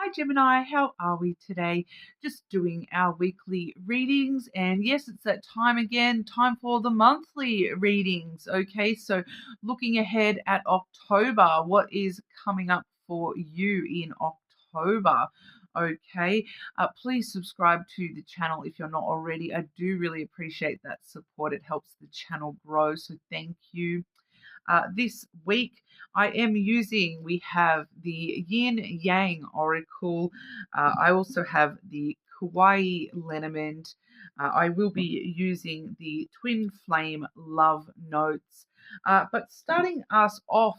Hi Gemini, how are we today? Just doing our weekly readings, and yes, it's that time again, time for the monthly readings. Okay, so looking ahead at October, what is coming up for you in October? Okay, please subscribe to the channel if you're not already. I do really appreciate that support, it helps the channel grow, so thank you. This week, we have the Yin Yang Oracle. I also have the Kawaii Lenormand. I will be using the Twin Flame Love Notes. But starting us off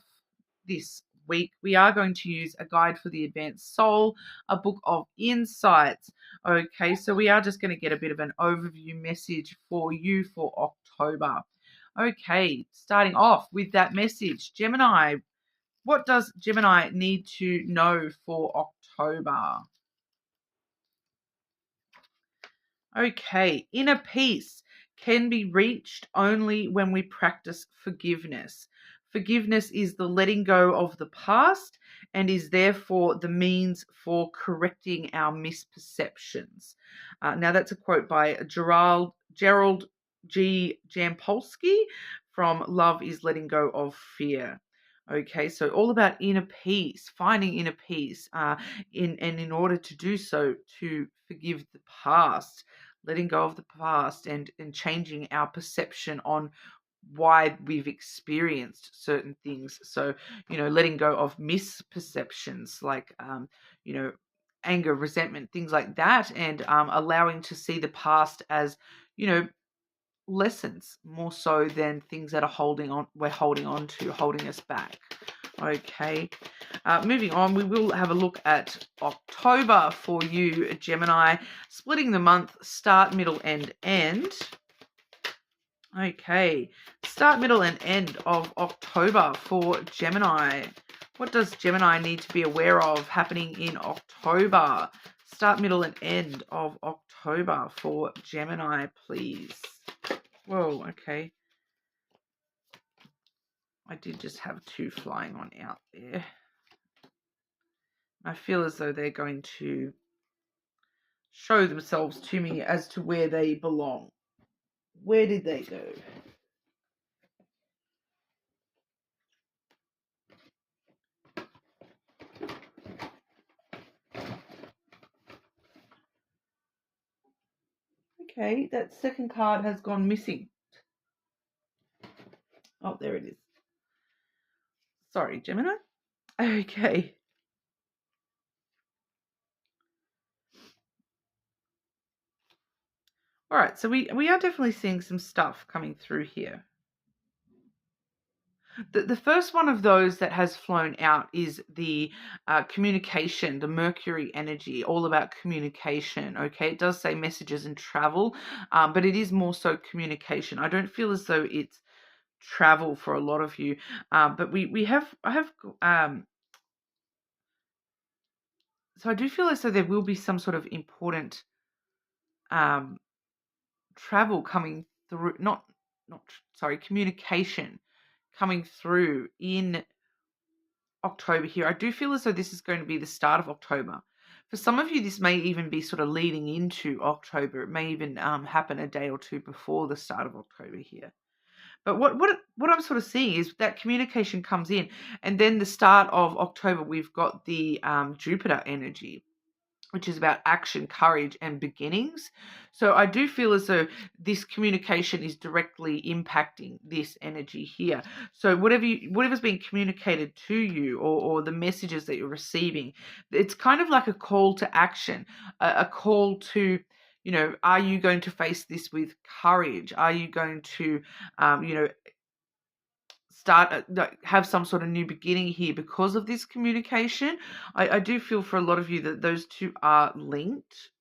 this week, we are going to use a guide for the advanced soul, a book of insights. Okay, so we are just going to get a bit of an overview message for you for October. Okay, starting off with that message, Gemini. What does Gemini need to know for October? Okay, inner peace can be reached only when we practice forgiveness. Forgiveness is the letting go of the past and is therefore the means for correcting our misperceptions. Now, that's a quote by Gerald G. Jampolsky from Love is Letting Go of Fear. Okay, so all about inner peace, finding inner peace, in order to do so, to forgive the past, letting go of the past, and changing our perception on why we've experienced certain things. So, letting go of misperceptions like, anger, resentment, things like that, and allowing to see the past as, lessons more so than things that we're holding on to, holding us back. Okay, moving on, we will have a look at October for you, Gemini, splitting the month, start, middle, and end. Okay, start, middle, and end of October for Gemini. What does Gemini need to be aware of happening in October? Start, middle, and end of October for Gemini, please. Whoa, okay. I did just have two flying on out there. I feel as though they're going to show themselves to me as to where they belong. Where did they go? Okay, that second card has gone missing. Oh, there it is. Sorry, Gemini. Okay. All right, so we are definitely seeing some stuff coming through here. The first one of those that has flown out is the communication, the Mercury energy, all about communication. Okay, it does say messages and travel, but it is more so communication. I don't feel as though it's travel for a lot of you, but so I do feel as though there will be some sort of important travel coming through, communication coming through in October here. I do feel as though this is going to be the start of October. For some of you, this may even be sort of leading into October. It may even happen a day or two before the start of October here. But what I'm sort of seeing is that communication comes in, and then the start of October, we've got the Jupiter energy, which is about action, courage, and beginnings. So I do feel as though this communication is directly impacting this energy here. So whatever's being communicated to you, or the messages that you're receiving, it's kind of like a call to action, a call to, are you going to face this with courage? Are you going to, have some sort of new beginning here because of this communication? I do feel for a lot of you that those two are linked.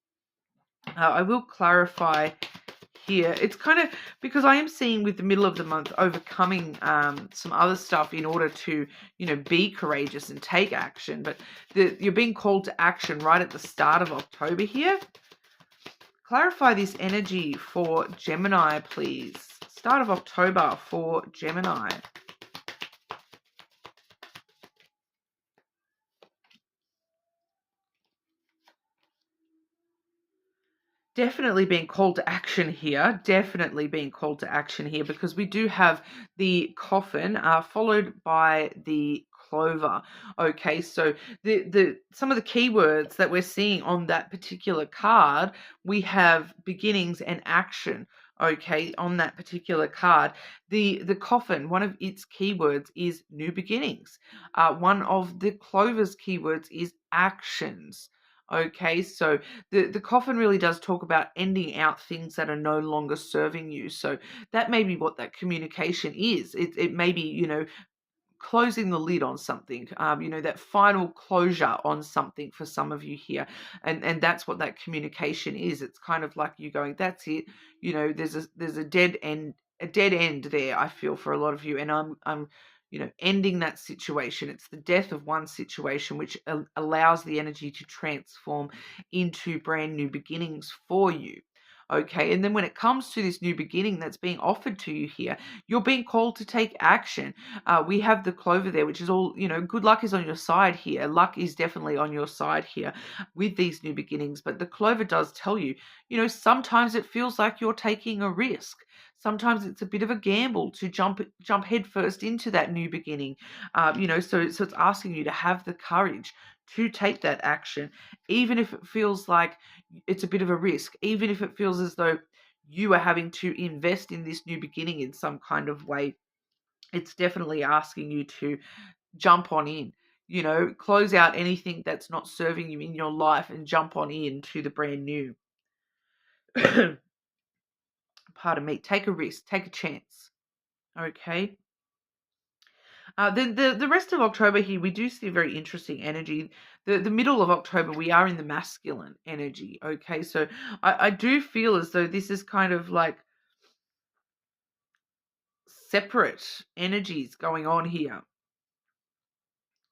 I will clarify here. It's kind of because I am seeing with the middle of the month overcoming some other stuff in order to, be courageous and take action. But you're being called to action right at the start of October here. Clarify this energy for Gemini, please. Start of October for Gemini. definitely being called to action here. Definitely being called to action here, because we do have the coffin followed by the clover. Okay, so the some of the keywords that we're seeing on that particular card, we have beginnings and action. Okay, on that particular card, the coffin, one of its keywords is new beginnings. One of the clover's keywords is actions. Okay, so the coffin really does talk about ending out things that are no longer serving you. So that may be what that communication is. It may be, closing the lid on something, that final closure on something for some of you here. And that's what that communication is. It's kind of like you going, that's it. There's a dead end there, I feel, for a lot of you. And I'm ending that situation. It's the death of one situation, which allows the energy to transform into brand new beginnings for you. Okay, and then when it comes to this new beginning that's being offered to you here, you're being called to take action. We have the clover there, which is all, good luck is on your side here. Luck is definitely on your side here with these new beginnings. But the clover does tell you, sometimes it feels like you're taking a risk. Sometimes it's a bit of a gamble to jump headfirst into that new beginning. So it's asking you to have the courage to take that action, even if it feels like it's a bit of a risk, even if it feels as though you are having to invest in this new beginning in some kind of way. It's definitely asking you to jump on in, close out anything that's not serving you in your life and jump on in to the brand new. Pardon me. Take a risk, take a chance. Okay. Then the rest of October here, we do see a very interesting energy. The middle of October, we are in the masculine energy. Okay, so I do feel as though this is kind of like separate energies going on here.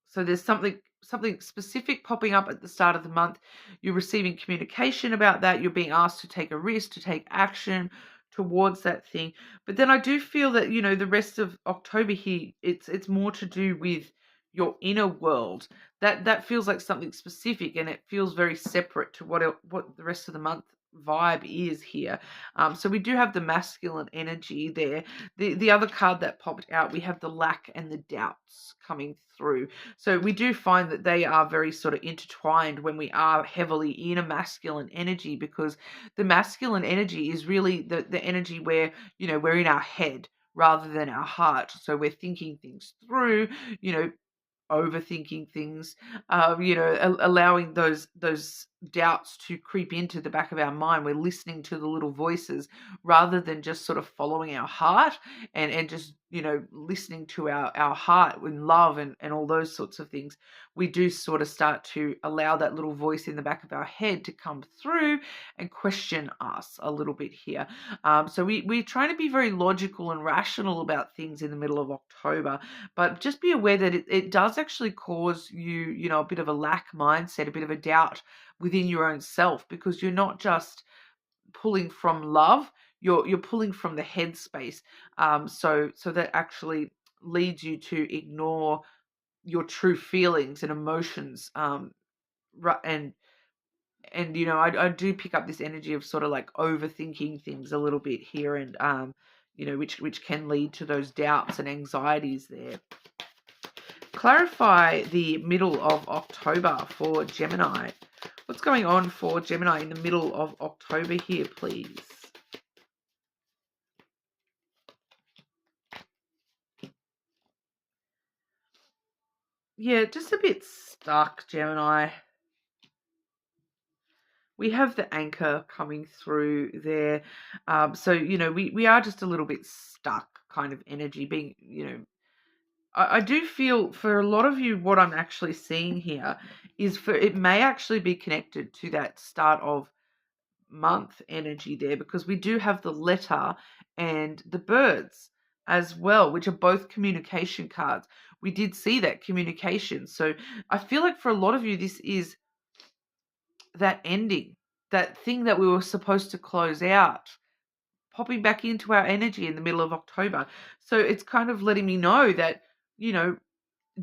So there's something specific popping up at the start of the month. You're receiving communication about that. You're being asked to take a risk, to take action towards that thing. But then I do feel that, the rest of October here, it's more to do with your inner world. That feels like something specific, and it feels very separate to what the rest of the month vibe is here. So we do have the masculine energy there. The other card that popped out, we have the lack and the doubts coming through. So we do find that they are very sort of intertwined when we are heavily in a masculine energy, because the masculine energy is really the energy where, we're in our head rather than our heart. So we're thinking things through, overthinking things, allowing those doubts to creep into the back of our mind. We're listening to the little voices rather than just sort of following our heart and just, listening to our heart in love and all those sorts of things. We do sort of start to allow that little voice in the back of our head to come through and question us a little bit here. So we're trying to be very logical and rational about things in the middle of October, but just be aware that it does actually cause you, a bit of a lack mindset, a bit of a doubt within your own self, because you're not just pulling from love, you're pulling from the headspace. So that actually leads you to ignore your true feelings and emotions. And I do pick up this energy of sort of like overthinking things a little bit here, and which can lead to those doubts and anxieties there. Clarify the middle of October for Gemini. What's going on for Gemini in the middle of October here, please? Yeah, just a bit stuck, Gemini. We have the anchor coming through there. So, we are just a little bit stuck kind of energy being, I do feel for a lot of you, what I'm actually seeing here is it may actually be connected to that start of month energy there, because we do have the letter and the birds as well, which are both communication cards. We did see that communication. So I feel like for a lot of you, this is that ending, that thing that we were supposed to close out, popping back into our energy in the middle of October. So it's kind of letting me know that,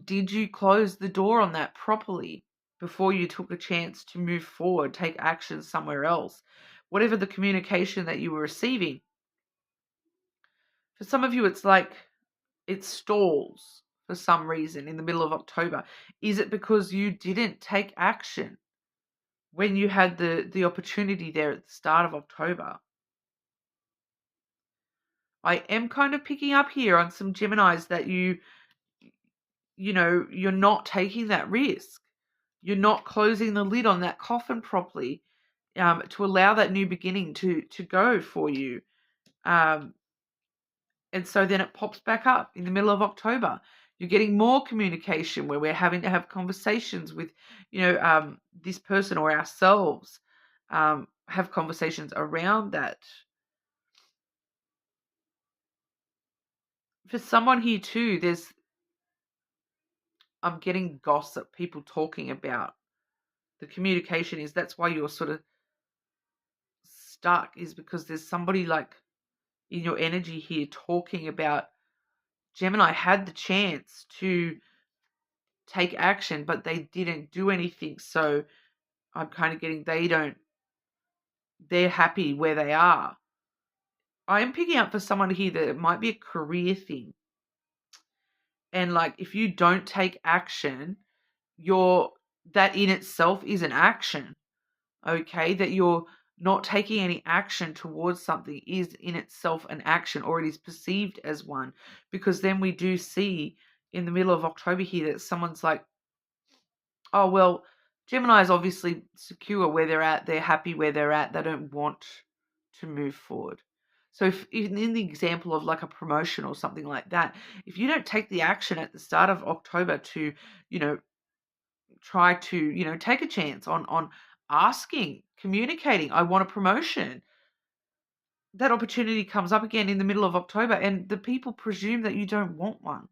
did you close the door on that properly before you took a chance to move forward, take action somewhere else? whatever the communication that you were receiving. For some of you, it's like it stalls for some reason in the middle of October. Is it because you didn't take action when you had the opportunity there at the start of October? I am kind of picking up here on some Geminis that you're not taking that risk. You're not closing the lid on that coffin properly to allow that new beginning to go for you. And so then it pops back up in the middle of October. You're getting more communication where we're having to have conversations with, this person or ourselves, have conversations around that. For someone here too, I'm getting gossip, people talking about the communication is that's why you're sort of stuck, is because there's somebody like in your energy here talking about Gemini had the chance to take action, but they didn't do anything. So I'm kind of getting they're happy where they are. I am picking up for someone here that it might be a career thing. And like if you don't take action, that in itself is an action. Okay, that you're not taking any action towards something is in itself an action, or it is perceived as one, because then we do see in the middle of October here that someone's like, oh, well, Gemini is obviously secure where they're at. They're happy where they're at. They don't want to move forward. So if in the example of like a promotion or something like that, if you don't take the action at the start of October to, try to, take a chance on asking, communicating, I want a promotion, that opportunity comes up again in the middle of October and the people presume that you don't want one.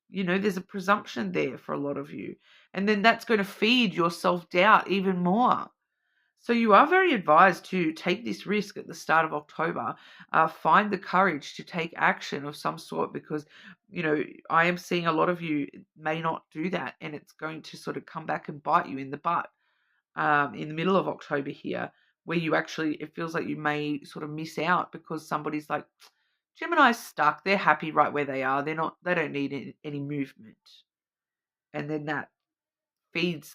There's a presumption there for a lot of you. And then that's going to feed your self-doubt even more. So you are very advised to take this risk at the start of October. Find the courage to take action of some sort, because, I am seeing a lot of you may not do that, and it's going to sort of come back and bite you in the butt in the middle of October here, where it feels like you may sort of miss out because somebody's like, Gemini's stuck. They're happy right where they are. They don't need any movement. And then that feeds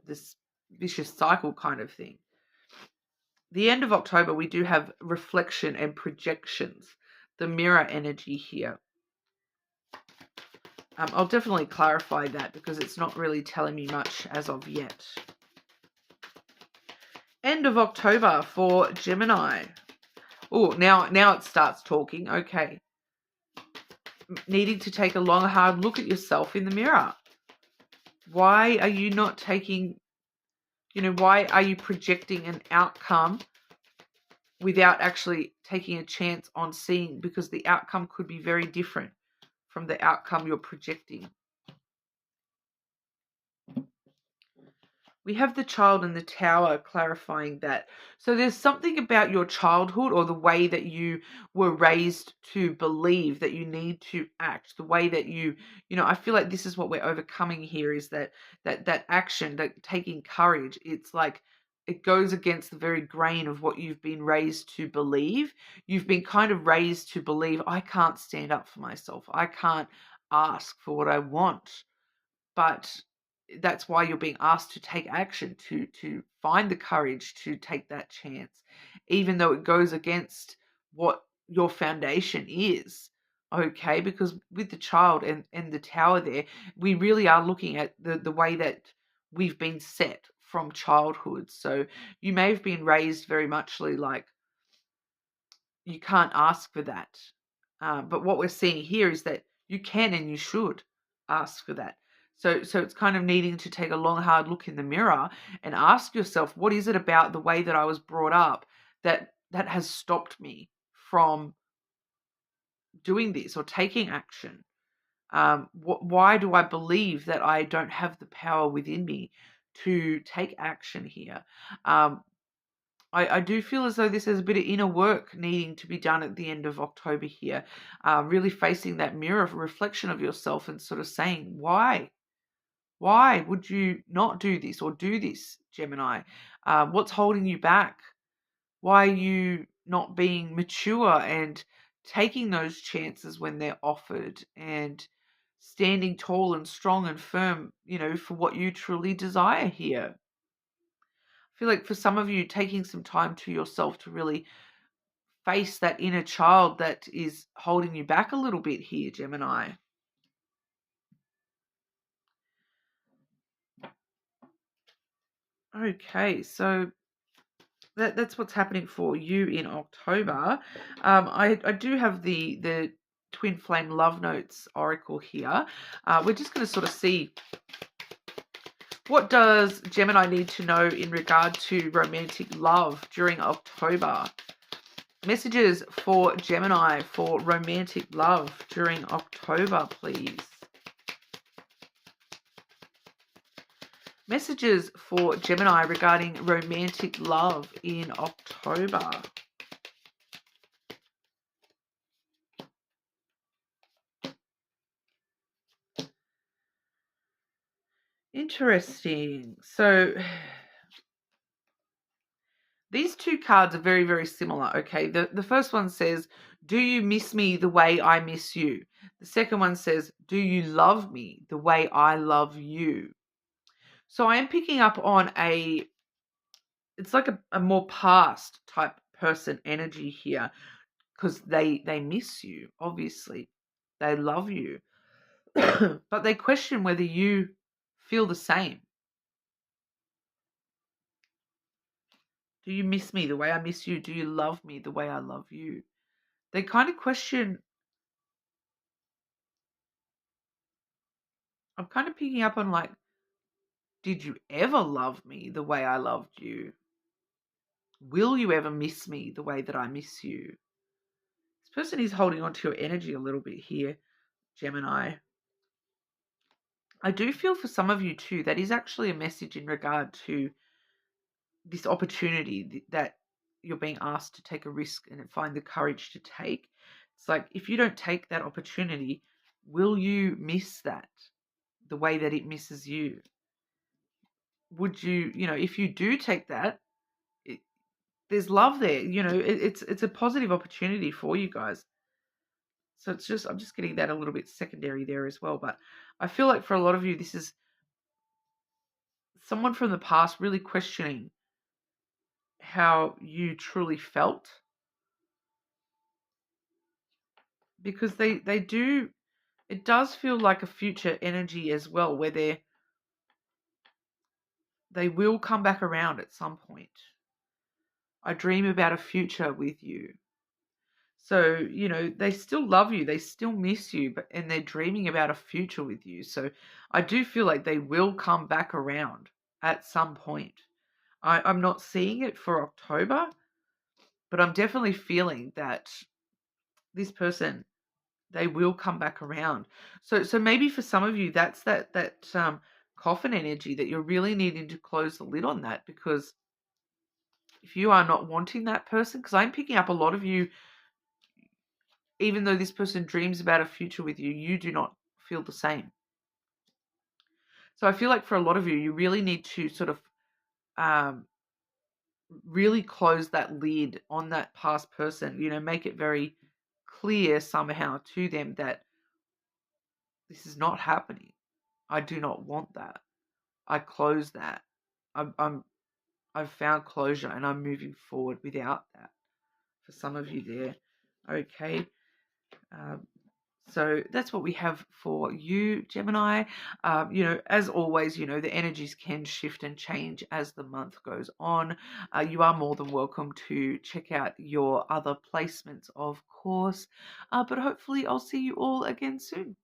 this vicious cycle kind of thing. The end of October, we do have reflection and projections, the mirror energy here. I'll definitely clarify that because it's not really telling me much as of yet. End of October for Gemini. Oh, now it starts talking. Okay. Needing to take a long, hard look at yourself in the mirror. Why are you not taking, why are you projecting an outcome without actually taking a chance on seeing? Because the outcome could be very different from the outcome you're projecting. We have the child in the tower clarifying that. So there's something about your childhood or the way that you were raised to believe that you need to act, the way that I feel like this is what we're overcoming here, is that action, that taking courage. It's like it goes against the very grain of what you've been raised to believe. You've been kind of raised to believe, I can't stand up for myself. I can't ask for what I want. But that's why you're being asked to take action, to find the courage to take that chance, even though it goes against what your foundation is. Okay, because with the child and the tower there, we really are looking at the way that we've been set from childhood. So you may have been raised very much like you can't ask for that. But what we're seeing here is that you can and you should ask for that. So it's kind of needing to take a long, hard look in the mirror and ask yourself, what is it about the way that I was brought up that has stopped me from doing this or taking action? Why do I believe that I don't have the power within me to take action here? I do feel as though this is a bit of inner work needing to be done at the end of October here. Really facing that mirror reflection of yourself and sort of saying, why? Why would you not do this or do this, Gemini? What's holding you back? Why are you not being mature and taking those chances when they're offered and standing tall and strong and firm, for what you truly desire here? I feel like for some of you, taking some time to yourself to really face that inner child that is holding you back a little bit here, Gemini. Okay, so that's what's happening for you in October. I do have the Twin Flame Love Notes Oracle here. We're just going to sort of see, what does Gemini need to know in regard to romantic love during October? Messages for Gemini for romantic love during October, please. Messages for Gemini regarding romantic love in October. Interesting. So these two cards are very, very similar, okay? The first one says, do you miss me the way I miss you? The second one says, do you love me the way I love you? So I am picking up on it's like a more past type person energy here, because they miss you, obviously. They love you. But they question whether you feel the same. Do you miss me the way I miss you? Do you love me the way I love you? They kind of question. I'm kind of picking up on, like, did you ever love me the way I loved you? Will you ever miss me the way that I miss you? This person is holding on to your energy a little bit here, Gemini. I do feel for some of you too, that is actually a message in regard to this opportunity that you're being asked to take a risk and find the courage to take. It's like, if you don't take that opportunity, will you miss that the way that it misses you? Would you, if you do take that, there's love there. It's a positive opportunity for you guys. So I'm just getting that a little bit secondary there as well. But I feel like for a lot of you, this is someone from the past really questioning how you truly felt, because they do, it does feel like a future energy as well, where they will come back around at some point. I dream about a future with you. So, they still love you, they still miss you, and they're dreaming about a future with you. So I do feel like they will come back around at some point. I'm not seeing it for October, but I'm definitely feeling that this person, they will come back around. So maybe for some of you, that's that coffin energy, that you're really needing to close the lid on that, because if you are not wanting that person, because I'm picking up a lot of you, even though this person dreams about a future with you, you do not feel the same. So I feel like for a lot of you, you really need to sort of really close that lid on that past person, make it very clear somehow to them that this is not happening. I do not want that. I close that. I've found closure and I'm moving forward without that. For some of you there, okay. So that's what we have for you, Gemini. As always, the energies can shift and change as the month goes on. You are more than welcome to check out your other placements, of course. But hopefully I'll see you all again soon.